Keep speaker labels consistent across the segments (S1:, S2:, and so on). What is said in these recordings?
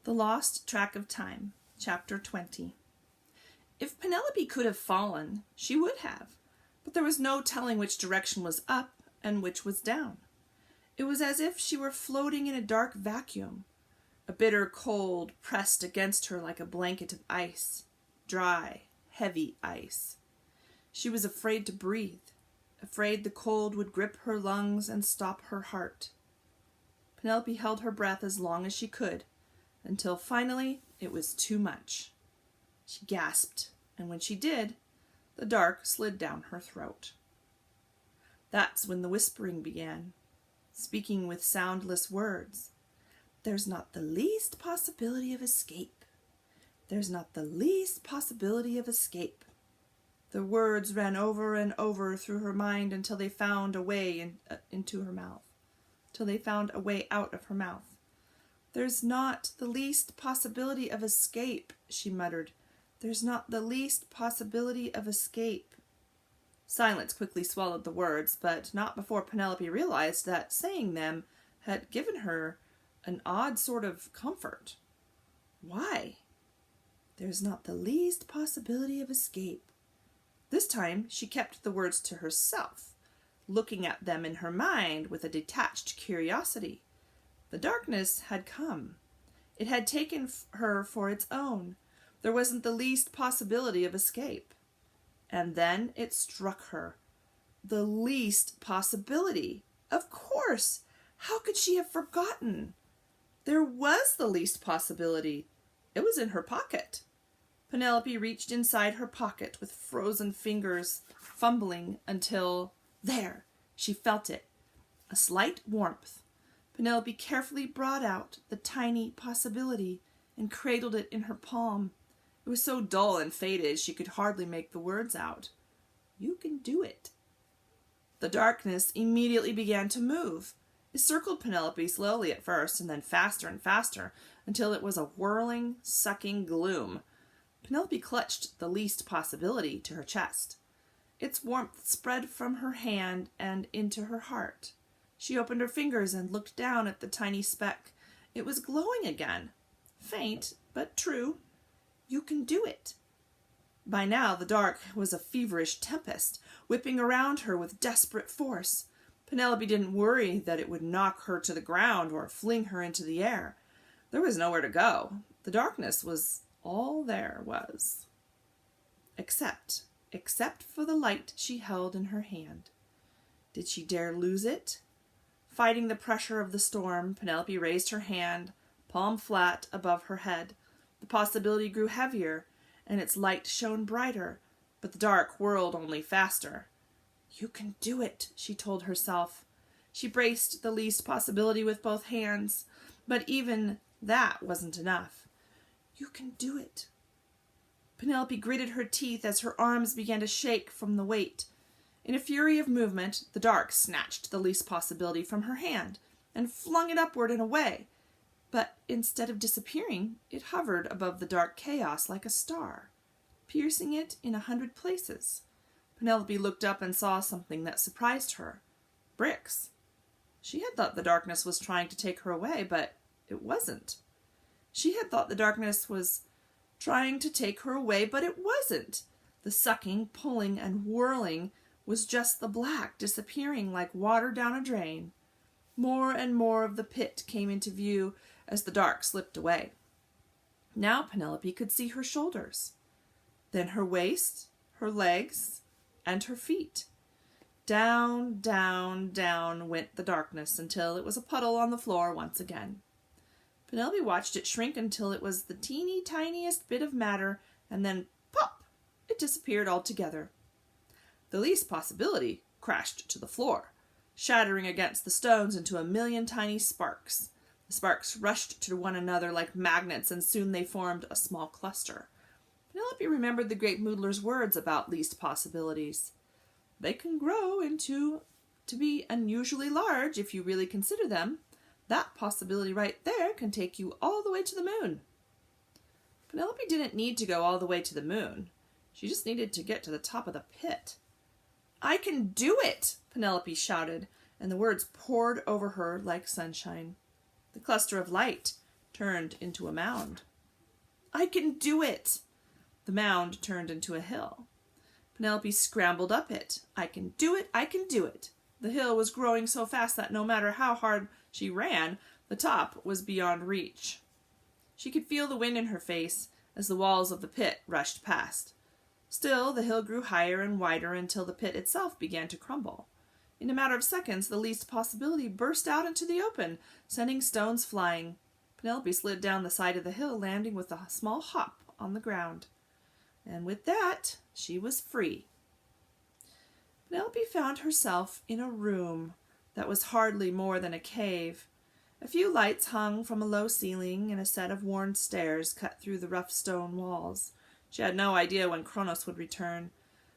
S1: The Lost Track of Time, Chapter 20. If Penelope could have fallen, she would have, but there was no telling which direction was up and which was down. It was as if she were floating in a dark vacuum. A bitter cold pressed against her like a blanket of ice, dry, heavy ice. She was afraid to breathe, afraid the cold would grip her lungs and stop her heart. Penelope held her breath as long as she could, until finally it was too much. She gasped, and when she did, the dark slid down her throat. That's when the whispering began, speaking with soundless words. There's not the least possibility of escape. There's not the least possibility of escape. The words ran over and over through her mind until they found a way into her mouth, till they found a way out of her mouth. There's not the least possibility of escape, she muttered. There's not the least possibility of escape. Silence quickly swallowed the words, but not before Penelope realized that saying them had given her an odd sort of comfort. Why? There's not the least possibility of escape. This time she kept the words to herself, looking at them in her mind with a detached curiosity. The darkness had come. It had taken her for its own. There wasn't the least possibility of escape. And then it struck her. The least possibility. Of course! How could she have forgotten? There was the least possibility. It was in her pocket. Penelope reached inside her pocket with frozen fingers, fumbling until... There! She felt it. A slight warmth. Penelope carefully brought out the tiny possibility and cradled it in her palm. It was so dull and faded she could hardly make the words out. You can do it. The darkness immediately began to move. It circled Penelope slowly at first, and then faster and faster, until it was a whirling, sucking gloom. Penelope clutched the least possibility to her chest. Its warmth spread from her hand and into her heart. She opened her fingers and looked down at the tiny speck. It was glowing again. Faint, but true. You can do it. By now the dark was a feverish tempest, whipping around her with desperate force. Penelope didn't worry that it would knock her to the ground or fling her into the air. There was nowhere to go. The darkness was all there was. Except for the light she held in her hand. Did she dare lose it? Fighting the pressure of the storm, Penelope raised her hand, palm flat above her head. The possibility grew heavier, and its light shone brighter, but the dark whirled only faster. You can do it, she told herself. She braced the least possibility with both hands, but even that wasn't enough. You can do it. Penelope gritted her teeth as her arms began to shake from the weight. In a fury of movement, the dark snatched the least possibility from her hand and flung it upward and away. But instead of disappearing, it hovered above the dark chaos like a star, piercing it in 100 places. Penelope looked up and saw something that surprised her. Bricks. She had thought the darkness was trying to take her away, but it wasn't. She had thought the darkness was trying to take her away, but it wasn't. The sucking, pulling, and whirling was just the black disappearing like water down a drain. More and more of the pit came into view as the dark slipped away. Now Penelope could see her shoulders, then her waist, her legs, and her feet. Down, down, down went the darkness until it was a puddle on the floor once again. Penelope watched it shrink until it was the teeny tiniest bit of matter, and then, pop, it disappeared altogether. The least possibility crashed to the floor, shattering against the stones into a million tiny sparks. The sparks rushed to one another like magnets, and soon they formed a small cluster. Penelope remembered the great Moodler's words about least possibilities. They can grow to be unusually large if you really consider them. That possibility right there can take you all the way to the moon. Penelope didn't need to go all the way to the moon. She just needed to get to the top of the pit. I can do it, Penelope shouted, and the words poured over her like sunshine. The cluster of light turned into a mound. "I can do it!" The mound turned into a hill. Penelope scrambled up it. "I can do it! I can do it!" The hill was growing so fast that no matter how hard she ran, the top was beyond reach. She could feel the wind in her face as the walls of the pit rushed past. Still, the hill grew higher and wider until the pit itself began to crumble. In a matter of seconds, the least possibility burst out into the open, sending stones flying. Penelope slid down the side of the hill, landing with a small hop on the ground. And with that, she was free. Penelope found herself in a room that was hardly more than a cave. A few lights hung from a low ceiling, and a set of worn stairs cut through the rough stone walls. She had no idea when Kronos would return,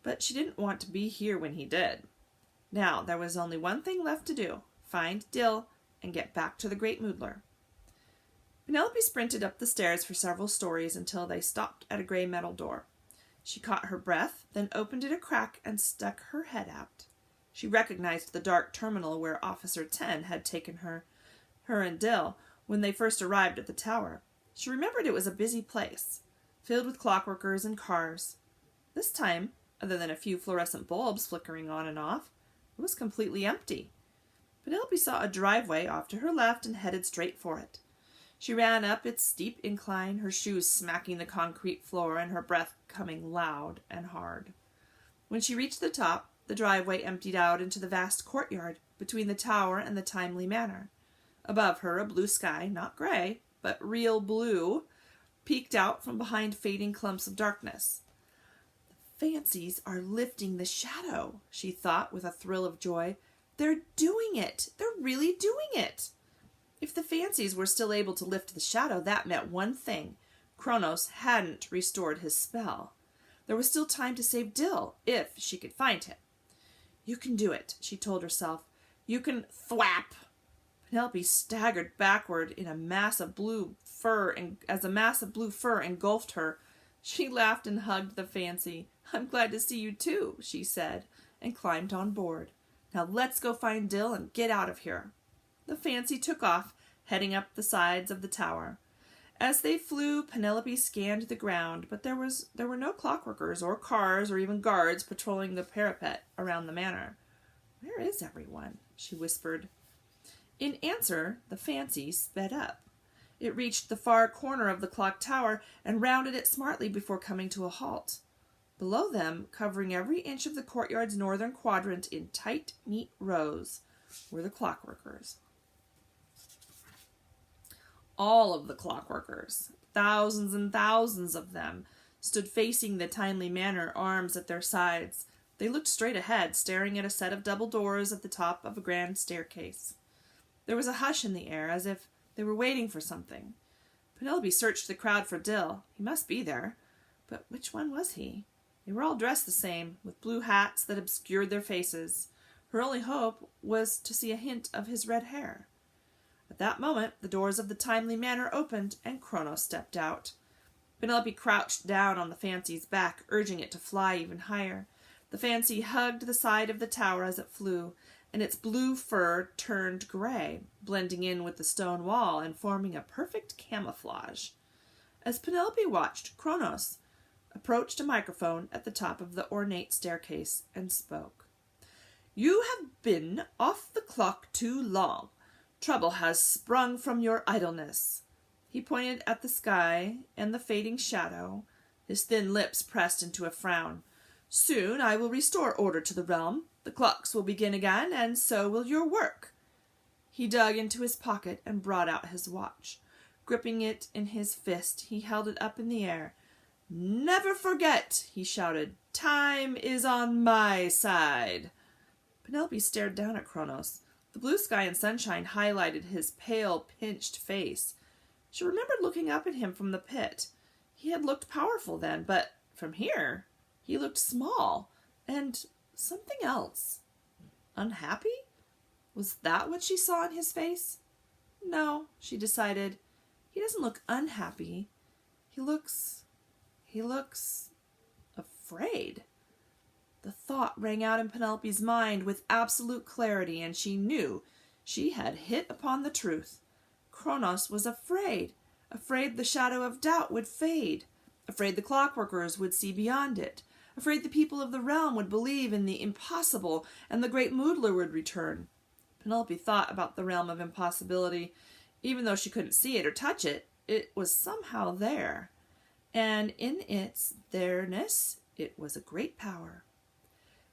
S1: but she didn't want to be here when he did. Now there was only one thing left to do: find Dill and get back to the Great Moodler. Penelope sprinted up the stairs for several stories until they stopped at a gray metal door. She caught her breath, then opened it a crack and stuck her head out. She recognized the dark terminal where Officer 10 had taken her and Dill when they first arrived at the tower. She remembered it was a busy place, filled with clockworkers and cars. This time, other than a few fluorescent bulbs flickering on and off, it was completely empty. Penelope saw a driveway off to her left and headed straight for it. She ran up its steep incline, her shoes smacking the concrete floor and her breath coming loud and hard. When she reached the top, the driveway emptied out into the vast courtyard between the tower and the Timely Manor. Above her, a blue sky, not gray, but real blue, peeked out from behind fading clumps of darkness. "The fancies are lifting the shadow," she thought with a thrill of joy. "They're doing it! They're really doing it!" If the fancies were still able to lift the shadow, that meant one thing: Kronos hadn't restored his spell. There was still time to save Dill, if she could find him. "You can do it," she told herself. "You can thwap!" Penelope staggered backward in a mass of blue fur, and as a mass of blue fur engulfed her, she laughed and hugged the fancy. "I'm glad to see you too," she said, and climbed on board. "Now let's go find Dill and get out of here." The fancy took off, heading up the sides of the tower. As they flew, Penelope scanned the ground, but there were no clockworkers or cars or even guards patrolling the parapet around the manor. "Where is everyone?" she whispered. In answer, the fancy sped up. It reached the far corner of the clock tower and rounded it smartly before coming to a halt. Below them, covering every inch of the courtyard's northern quadrant in tight, neat rows, were the clockworkers. All of the clockworkers, thousands and thousands of them, stood facing the Timely Manor, arms at their sides. They looked straight ahead, staring at a set of double doors at the top of a grand staircase. There was a hush in the air, as if they were waiting for something. Penelope searched the crowd for Dill. He must be there. But which one was he? They were all dressed the same, with blue hats that obscured their faces. Her only hope was to see a hint of his red hair. At that moment, the doors of the Timely Manor opened, and Kronos stepped out. Penelope crouched down on the fancy's back, urging it to fly even higher. The fancy hugged the side of the tower as it flew, and its blue fur turned gray, blending in with the stone wall and forming a perfect camouflage. As Penelope watched, Kronos approached a microphone at the top of the ornate staircase and spoke. "You have been off the clock too long. Trouble has sprung from your idleness." He pointed at the sky and the fading shadow, his thin lips pressed into a frown. "Soon I will restore order to the realm. The clocks will begin again, and so will your work." He dug into his pocket and brought out his watch. Gripping it in his fist, he held it up in the air. "Never forget," he shouted. "Time is on my side." Penelope stared down at Kronos. The blue sky and sunshine highlighted his pale, pinched face. She remembered looking up at him from the pit. He had looked powerful then, but from here, he looked small, and something else. Unhappy? Was that what she saw in his face? No, she decided. He doesn't look unhappy. He looks afraid. The thought rang out in Penelope's mind with absolute clarity, and she knew she had hit upon the truth. Kronos was afraid. afraid the shadow of doubt would fade, afraid the clockworkers would see beyond it, afraid the people of the realm would believe in the impossible and the great Moodler would return. Penelope thought about the realm of impossibility. Even though she couldn't see it or touch it, it was somehow there. And in its there-ness, it was a great power.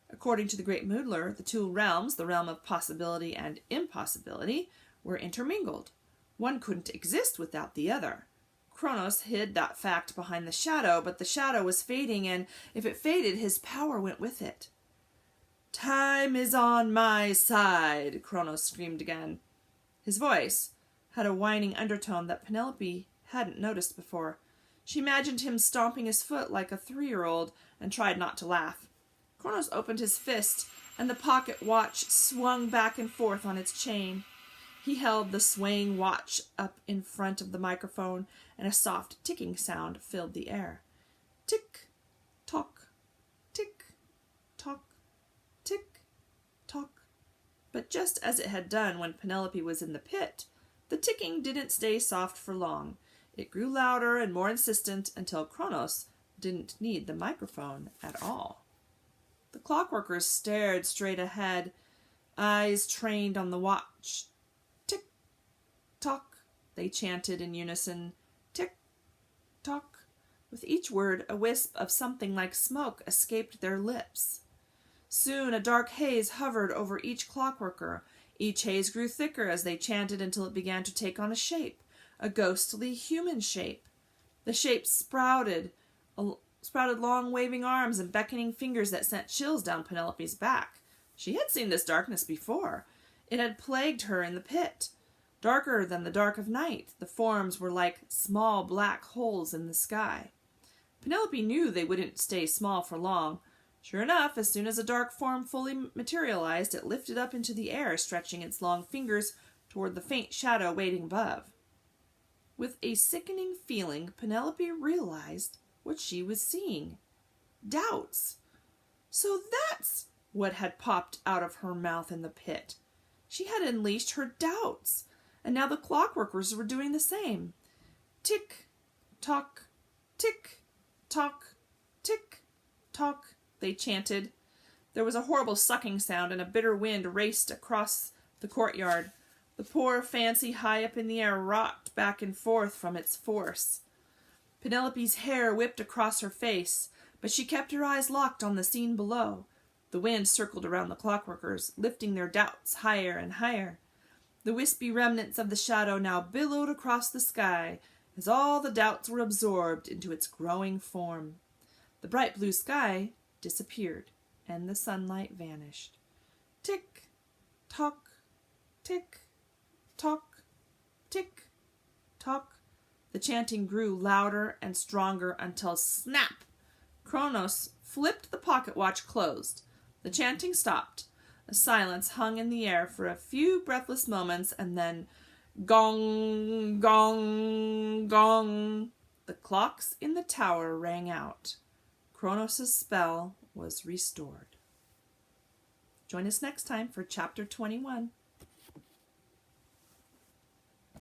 S1: According to the great Moodler, the two realms, the realm of possibility and impossibility, were intermingled. One couldn't exist without the other. Kronos hid that fact behind the shadow, but the shadow was fading, and if it faded, his power went with it. "Time is on my side," Kronos screamed again. His voice had a whining undertone that Penelope hadn't noticed before. She imagined him stomping his foot like a 3-year-old and tried not to laugh. Kronos opened his fist, and the pocket watch swung back and forth on its chain. He held the swaying watch up in front of the microphone, and a soft ticking sound filled the air. Tick, tock, tick, tock, tick, tock. But just as it had done when Penelope was in the pit, the ticking didn't stay soft for long. It grew louder and more insistent until Kronos didn't need the microphone at all. The clockworkers stared straight ahead, eyes trained on the watch. Tick, tock, they chanted in unison. Tick, tock. With each word, a wisp of something like smoke escaped their lips. Soon a dark haze hovered over each clockworker. Each haze grew thicker as they chanted until it began to take on a shape, a ghostly human shape. The shape sprouted long waving arms and beckoning fingers that sent chills down Penelope's back. She had seen this darkness before. It had plagued her in the pit. Darker than the dark of night, the forms were like small black holes in the sky. Penelope knew they wouldn't stay small for long. Sure enough, as soon as a dark form fully materialized, it lifted up into the air, stretching its long fingers toward the faint shadow waiting above. With a sickening feeling, Penelope realized what she was seeing. Doubts. So that's what had popped out of her mouth in the pit. She had unleashed her doubts, and now the clockworkers were doing the same. Tick, tock, tick, tock, tick, tock, they chanted. There was a horrible sucking sound, and a bitter wind raced across the courtyard. The poor fancy high up in the air rocked back and forth from its force. Penelope's hair whipped across her face, but she kept her eyes locked on the scene below. The wind circled around the clockworkers, lifting their doubts higher and higher. The wispy remnants of the shadow now billowed across the sky as all the doubts were absorbed into its growing form. The bright blue sky disappeared, and the sunlight vanished. Tick, tock, tick, tock, tick, tock. The chanting grew louder and stronger until snap! Kronos flipped the pocket watch closed. The chanting stopped. A silence hung in the air for a few breathless moments, and then gong, gong, gong. The clocks in the tower rang out. Kronos' spell was restored. Join us next time for Chapter 21.